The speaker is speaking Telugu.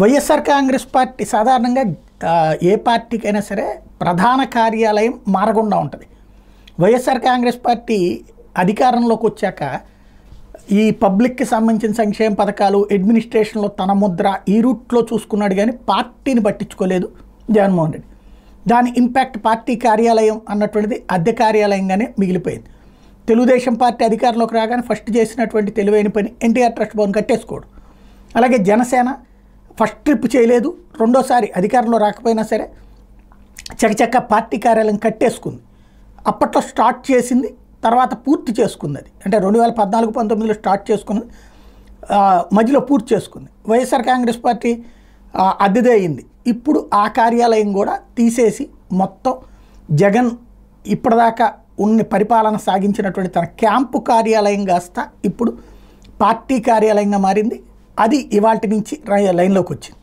వైఎస్ఆర్ కాంగ్రెస్ పార్టీ సాధారణంగా ఏ పార్టీకైనా సరే ప్రధాన కార్యాలయం మారకుండా ఉంటుంది. వైఎస్ఆర్ కాంగ్రెస్ పార్టీ అధికారంలోకి వచ్చాక ఈ పబ్లిక్కి సంబంధించిన సంక్షేమ పథకాలు అడ్మినిస్ట్రేషన్లో తన ముద్ర ఈ రూట్లో చూసుకున్నాడు, కానీ పార్టీని పట్టించుకోలేదు జగన్మోహన్ రెడ్డి. దాని ఇంపాక్ట్ పార్టీ కార్యాలయం అన్నటువంటిది అద్దె కార్యాలయంగానే మిగిలిపోయింది. తెలుగుదేశం పార్టీ అధికారంలోకి రాగానే ఫస్ట్ చేసినటువంటి తెలివైన పని ఎన్టీఆర్ ట్రస్ట్ భవన్ కట్టేసుకోవడం. అలాగే జనసేన ఫస్ట్ ట్రిప్ చేయలేదు, రెండోసారి అధికారంలో రాకపోయినా సరే చకచక్క పార్టీ కార్యాలయం కట్టేసుకుంది. అప్పట్లో స్టార్ట్ చేసింది, తర్వాత పూర్తి చేసుకుంది. అది అంటే 2014-19లో స్టార్ట్ చేసుకున్నది, మధ్యలో పూర్తి చేసుకుంది. వైఎస్ఆర్ కాంగ్రెస్ పార్టీ అద్దెదే అయింది. ఇప్పుడు ఆ కార్యాలయం కూడా తీసేసి మొత్తం జగన్ ఇప్పటిదాకా ఉన్న పరిపాలన సాగించినటువంటి తన క్యాంపు కార్యాలయం కాస్త ఇప్పుడు పార్టీ కార్యాలయంగా మారింది. అది ఇవాల్టి నుంచి లైన్లోకి వచ్చింది.